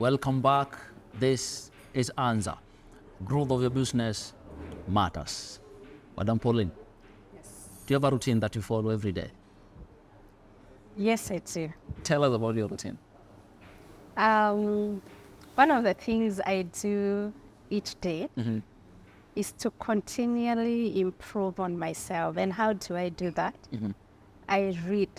Welcome back. This is Answer. Growth of your business matters. Madam Pauline, do you have a routine that you follow every day? Yes, I do. Tell us about your routine. One of the things I do each day is to continually improve on myself. And how do I do that? I read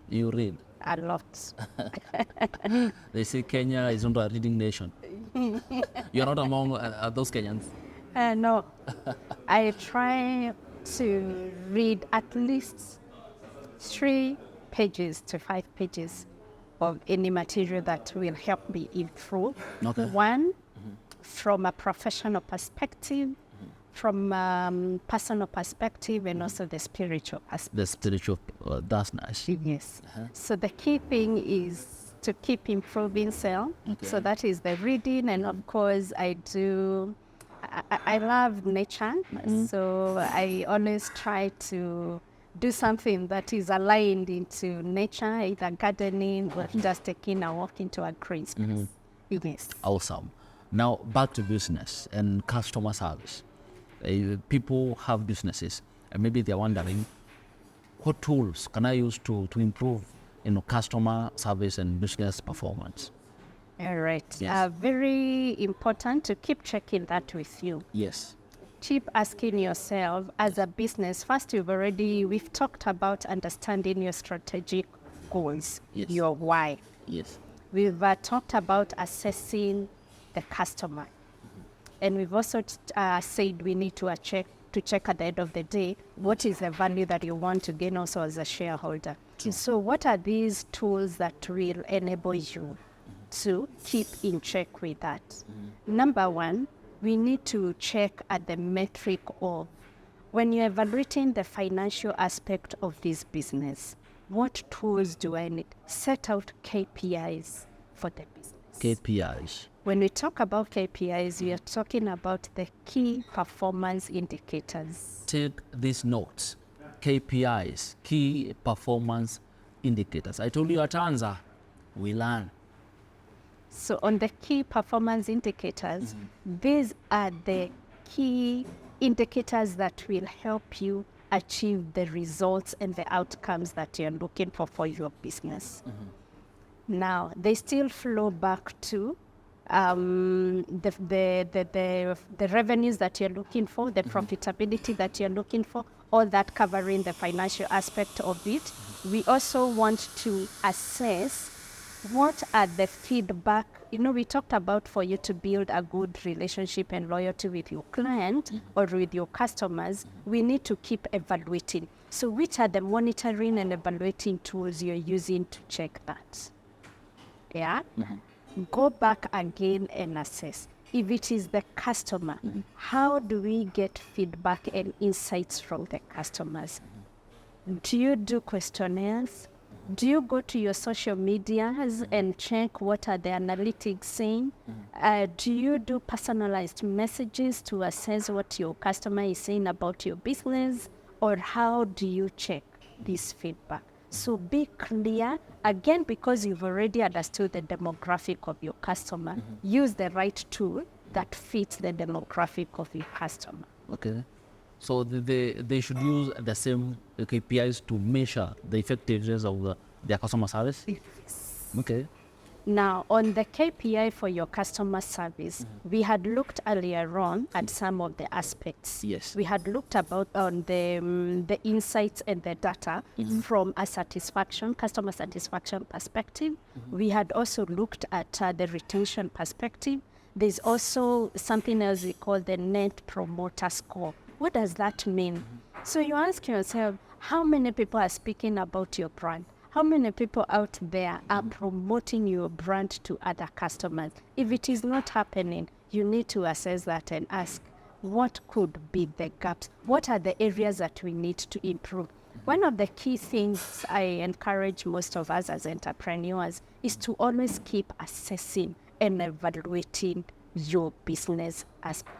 You read. a lot. They say Kenya is not a reading nation. You're not among those Kenyans. No, I try to read at least 3 pages to 5 pages of any material that will help me improve. Okay. One, from a professional perspective, from personal perspective, and also the spiritual aspect. The spiritual, that's nice. Yes. So the key thing is to keep improving self. Okay. So that is the reading, and of course I love nature. So I always try to do something that is aligned into nature, either gardening or just taking a walk into a green space. Yes. Awesome. Now back to business and customer service. People have businesses and maybe they're wondering, what tools can I use to improve customer service and business performance? All right. Yes. Very important to keep checking that with you. Yes. Keep asking yourself as a business. First, we've talked about understanding your strategic goals, Yes. your why. Yes. We've talked about assessing the customer. And we've also said we need to check at the end of the day, what is the value that you want to gain also as a shareholder. So what are these tools that will enable you to keep in check with that? Number one, we need to check at the metric of when you're evaluating the financial aspect of this business, what tools do I need? Set out KPIs for the business. KPIs. When we talk about KPIs, we are talking about the key performance indicators. Take these notes. KPIs, key performance indicators. I told you at Anza, we learn. So on the key performance indicators, these are the key indicators that will help you achieve the results and the outcomes that you're looking for your business. Now, they still flow back to the revenues that you're looking for, the profitability that you're looking for, all that covering the financial aspect of it. We also want to assess what are the feedback. We talked about for you to build a good relationship and loyalty with your client or with your customers, we need to keep evaluating. So which are the monitoring and evaluating tools you're using to check that? Yeah? Go back again and assess. If it is the customer, how do we get feedback and insights from the customers? Do you do questionnaires? Do you go to your social medias and check what are the analytics saying? Do you do personalized messages to assess what your customer is saying about your business? Or how do you check this feedback? So be clear, again, because you've already understood the demographic of your customer, use the right tool that fits the demographic of your customer. Okay. So they should use the same KPIs to measure the effectiveness of their customer service? Yes. Okay. Now, on the KPI for your customer service, we had looked earlier on at some of the aspects. Yes. We had looked about on the insights and the data from a customer satisfaction perspective. We had also looked at the retention perspective. There's also something else we call the Net Promoter Score. What does that mean? So you ask yourself, how many people are speaking about your brand? How many people out there are promoting your brand to other customers? If it is not happening, you need to assess that and ask, what could be the gaps? What are the areas that we need to improve? One of the key things I encourage most of us as entrepreneurs is to always keep assessing and evaluating your business aspect.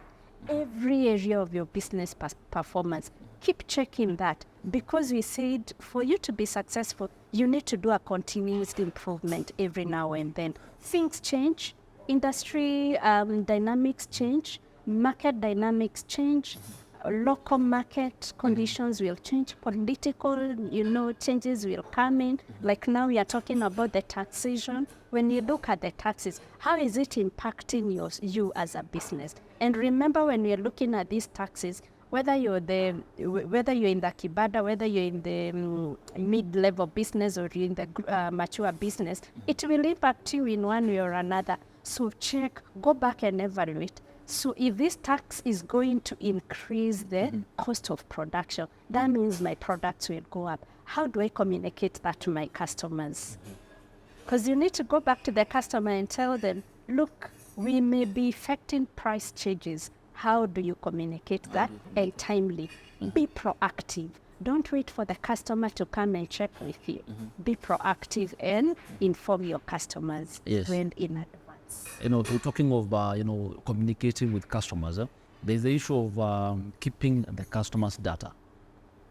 Every area of your business performance, keep checking that, because we said for you to be successful, you need to do a continuous improvement every now and then. Things change, industry dynamics change, market dynamics change, local market conditions will change, political, changes will come in. Like now we are talking about the taxation. When you look at the taxes, how is it impacting you as a business? And remember, when we are looking at these taxes, whether you're in the kibada, whether you're in the mid-level business or you're in the mature business, it will impact you in one way or another. So check, go back and evaluate. So if this tax is going to increase the cost of production, that means my products will go up. How do I communicate that to my customers? Because you need to go back to the customer and tell them, look, we may be affecting price changes. How do you communicate that? And timely. Be proactive. Don't wait for the customer to come and check with you. Be proactive and inform your customers well in advance. We're talking of communicating with customers. There's the issue of keeping the customers' data.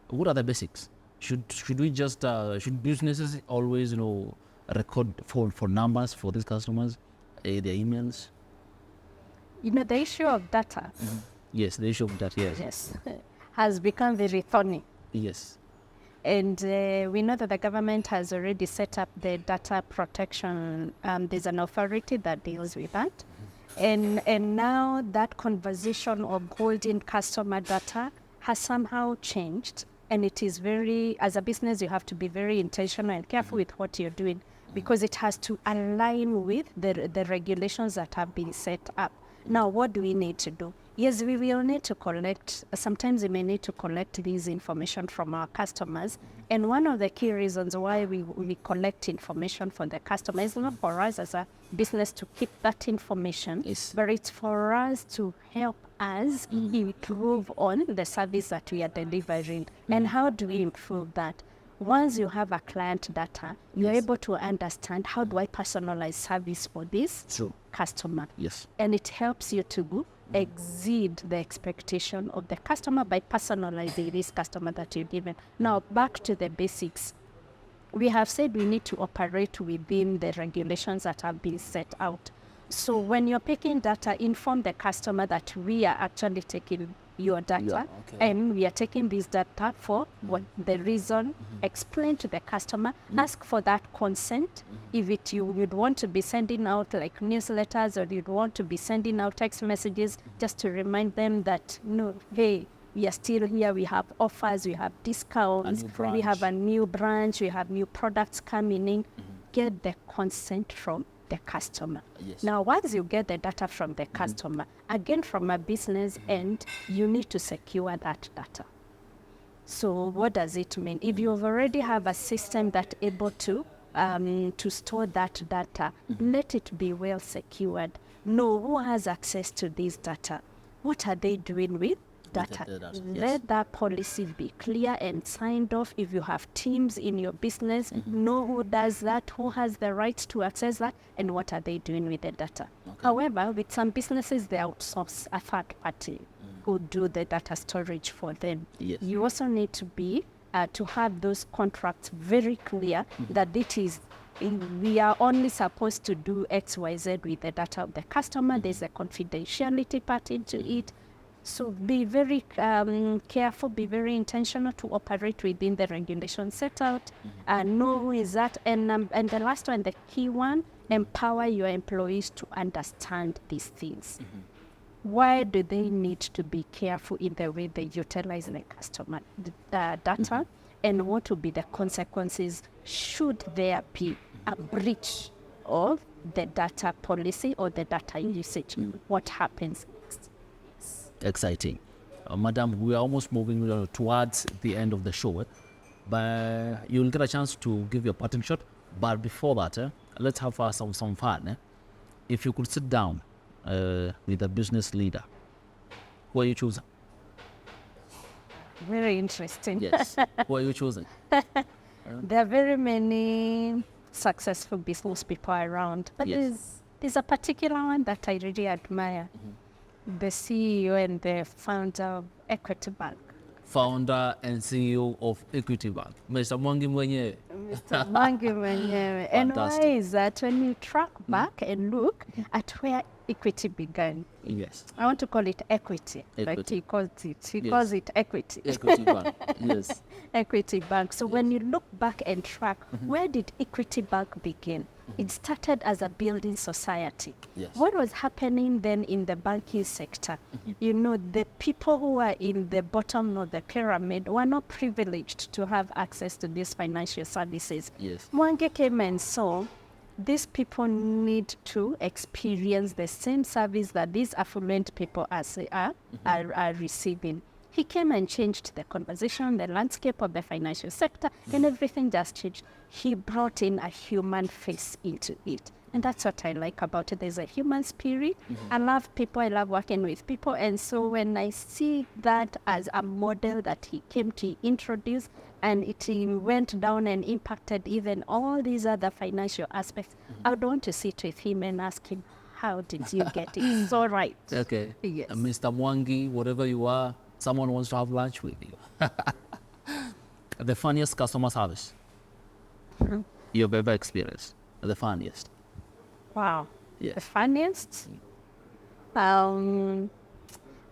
What are the basics? Should we just should businesses always record phone numbers for these customers, their emails? The issue of data. Yes, the issue of data. Yes, has become very thorny. Yes. And we know that the government has already set up the data protection. There's an authority that deals with that. And now that conversation of holding customer data has somehow changed. And it is as a business, you have to be very intentional and careful with what you're doing, because it has to align with the regulations that have been set up. Now, what do we need to do? Yes, we will need to collect, sometimes we may need to collect this information from our customers. And one of the key reasons why we collect information from the customer is not for us as a business to keep that information, but it's for us to help us improve on the service that we are delivering. And how do we improve that? Once you have a client data, you're able to understand, how do I personalize service for this customer? Yes. And it helps you to exceed the expectation of the customer by personalizing this customer that you're given. Now, back to the basics. We have said we need to operate within the regulations that have been set out. So when you're picking data, inform the customer that we are actually taking your data and we are taking this data for what the reason. Explain to the customer, ask for that consent. If you would want to be sending out like newsletters, or you'd want to be sending out text messages, just to remind them that no, hey, we are still here, we have offers, we have discounts, we have a new branch, we have new products coming in. Get the consent from the customer. Now, once you get the data from the customer, again, from a business end, you need to secure that data. So what does it mean? If you already have a system that's able to store that data, let it be well secured. Know who has access to this data. What are they doing with data? Let that policy be clear and signed off. If you have teams in your business, know who does that, who has the right to access that, and what are they doing with the data. However, with some businesses, they outsource a third party who do the data storage for them. You also need to be to have those contracts very clear that it is we are only supposed to do X, Y, Z with the data of the customer. There's a confidentiality part into it. So be very careful, be very intentional to operate within the regulations set out, know who is that. And the last one, the key one, empower your employees to understand these things. Why do they need to be careful in the way they utilize the customer data? And what will be the consequences should there be a breach of the data policy or the data usage? What happens? Exciting. Madam, we are almost moving towards the end of the show, but you'll get a chance to give your parting shot. But before that, let's have some fun. If you could sit down with a business leader, who are you choosing? Very interesting. Yes. Who are you choosing? There are very many successful business people around, but there's a particular one that I really admire. The CEO and the founder of Equity Bank, founder and CEO of Equity Bank, Mr. Mwangi mwenyewe. Mr. Mwangi mwenyewe. And why Fantastic. is that when you track back and look at where equity began? Yes. I want to call it equity. Like Equity. he calls it. He Yes. calls it equity. Equity Bank. Yes. Equity Bank. So when you look back and track, where did Equity Bank begin? It started as a building society. Yes. What was happening then in the banking sector? You know, the people who were in the bottom of the pyramid were not privileged to have access to these financial services. Yes. Mwangi came and saw these people need to experience the same service that these affluent people are receiving. He came and changed the conversation, the landscape of the financial sector, and everything just changed. He brought in a human face into it. And that's what I like about it. There's a human spirit. I love people. I love working with people. And so when I see that as a model that he came to introduce, and it went down and impacted even all these other financial aspects, I would want to sit with him and ask him, how did you get it so right? Okay. Yes. Mr. Mwangi, whatever you are, someone wants to have lunch with you. The funniest customer service you've ever experienced. The funniest. Wow. Yes. The funniest?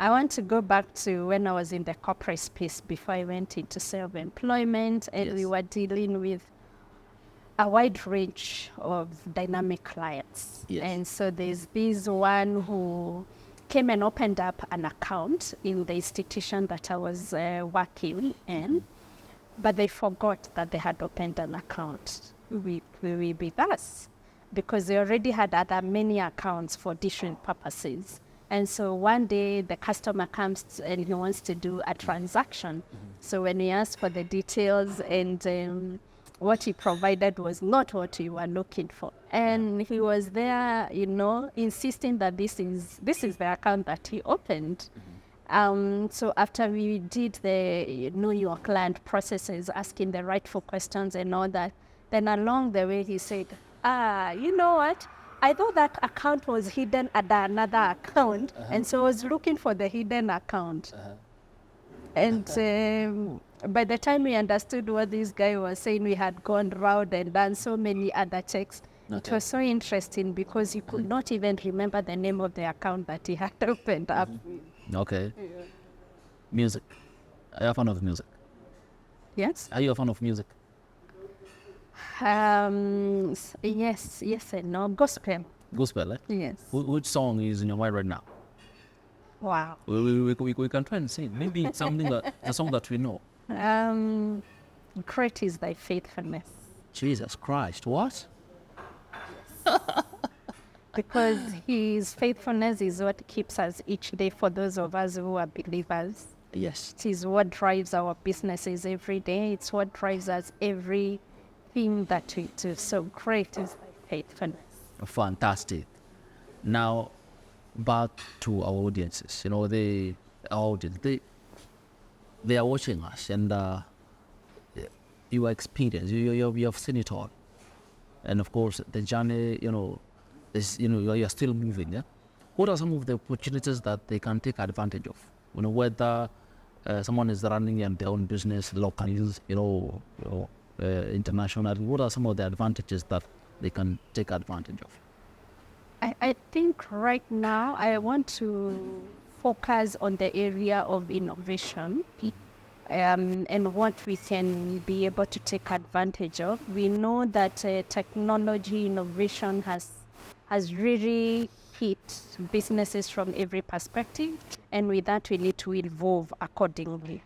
I want to go back to when I was in the corporate space before I went into self-employment, and we Yes. were dealing with a wide range of dynamic clients. Yes. And so there's this one who came and opened up an account in the institution that I was working in, but they forgot that they had opened an account with us, because they already had many accounts for different purposes. And so one day the customer comes and he wants to do a transaction. So when we asked for the details, and what he provided was not what we were looking for. And he was there, you know, insisting that this is the account that he opened. So after we did the know your client processes, asking the rightful questions and all that, then along the way he said, you know what? I thought that account was hidden at another account, and so I was looking for the hidden account. And by the time we understood what this guy was saying, we had gone round and done so many other checks. It Okay. was so interesting because he could not even remember the name of the account that he had opened up. Okay. Music. Are you a fan of music? Yes? Are you a fan of music? Yes and no. Gospel. Gospel, eh? Yes. Which song is in your mind right now? Wow. We can try and sing. Maybe it's something that a song that we know. Great is thy faithfulness. Jesus Christ, what? Because his faithfulness is what keeps us each day for those of us who are believers. Yes. It is what drives our businesses every day. It's what drives us everything that we do. So great is thy faithfulness. Fantastic. Now, back to our audiences. You know, our audience, they are watching us, and your experience, you have seen it all, and of course the journey, you know, is, you know, you're still moving. Yeah. What are some of the opportunities that they can take advantage of? You know, whether someone is running their own business locally, internationally. What are some of the advantages that they can take advantage of? I think right now I want to focus on the area of innovation and what we can be able to take advantage of. We know that technology innovation has really hit businesses from every perspective, and with that we need to evolve accordingly.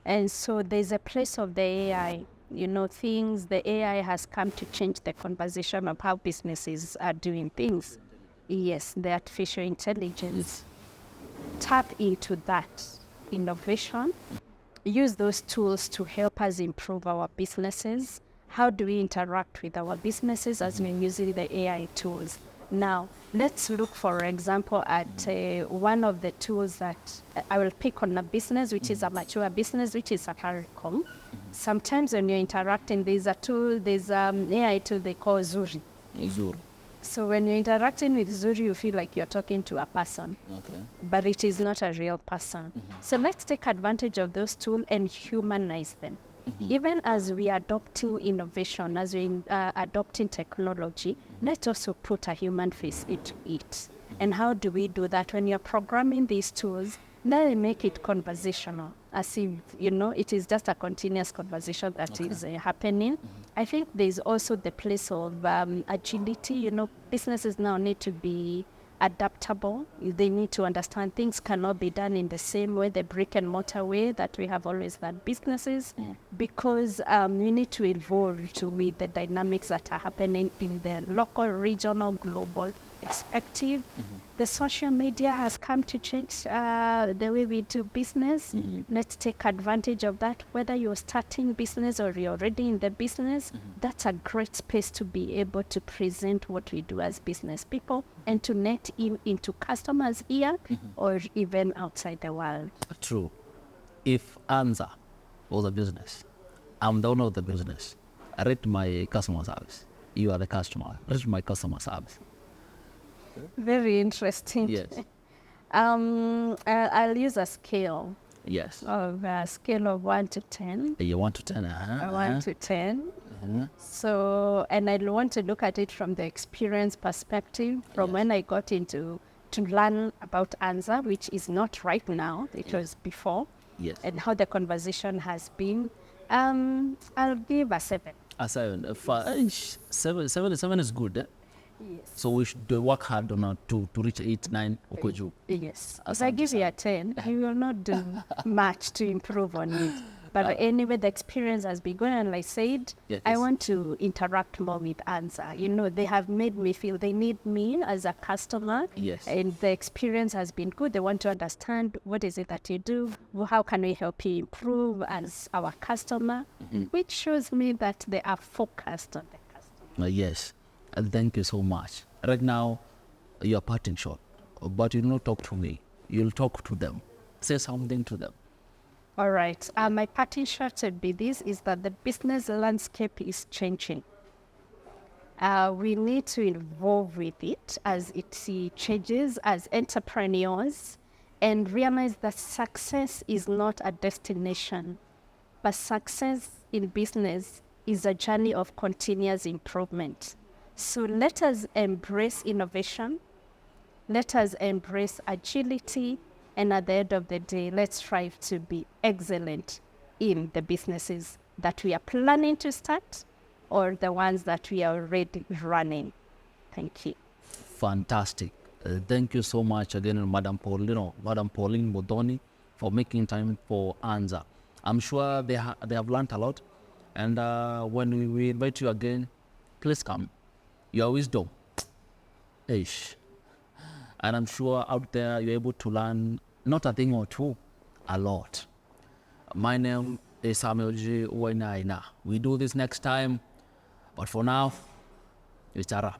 And so there's a place of the AI. You know, the AI has come to change the conversation of how businesses are doing things. Yes, the artificial intelligence. Tap into that innovation. Use those tools to help us improve our businesses. How do we interact with our businesses as we're using the AI tools? Now, let's look, for example, at one of the tools that I will pick on a business, which is a mature business, which is Safaricom. Sometimes when you're interacting, there's an AI tool they call Zuri. Zuri. So when you're interacting with Zuri, you feel like you're talking to a person, Okay. but it is not a real person. So let's take advantage of those tools and humanize them. Even as we adopt new innovation, as we adopting technology, let's also put a human face into it. And how do we do that? When you're programming these tools, then make it conversational, as if, it is just a continuous conversation that is happening. I think there's also the place of agility. Businesses now need to be adaptable. They need to understand things cannot be done in the same way, the brick and mortar way that we have always done businesses, because we need to evolve to meet the dynamics that are happening in the local, regional, global perspective. The social media has come to change the way we do business. Let's take advantage of that. Whether you're starting business or you're already in the business, that's a great space to be able to present what we do as business people and to net into customers here or even outside the world. True. If Anza was a business, I'm the owner of the business. I rate my customer service. You are the customer. Rate my customer service. Very interesting. Yes. I'll use a scale Yes. of 1 to 10. You want to turn 1 to 10. So, and I want to look at it from the experience perspective, from when I got into to learn about ANZA, which is not right now, it was before, Yes. and how the conversation has been. I'll give a 7. A 7. Seven is good. Yes. So we should work hard on to reach 8, 9. Yes. If I give you a 10, you will not do much to improve on it. But anyway, the experience has been good, and like I said, I want to interact more with ANZA. They have made me feel they need me as a customer. Yes. And the experience has been good. They want to understand what is it that you do, how can we help you improve as our customer, which shows me that they are focused on the customer. Yes. Thank you so much. Right now, you're parting short, but you don't talk to me. You'll talk to them. Say something to them. All right. My parting shot would be this, is that the business landscape is changing. We need to evolve with it as it changes as entrepreneurs and realize that success is not a destination, but success in business is a journey of continuous improvement. So let us embrace innovation. Let us embrace agility. And at the end of the day, let's strive to be excellent in the businesses that we are planning to start or the ones that we are already running. Thank you. Fantastic. Thank you so much again, Madam Pauline Modoni, for making time for ANZA. I'm sure they have learned a lot. And when we invite you again, please come. Your wisdom. Ish. And I'm sure out there you're able to learn not a thing or two, a lot. My name is Samuel G. Uwainaina. We do this next time, but for now, it's a wrap.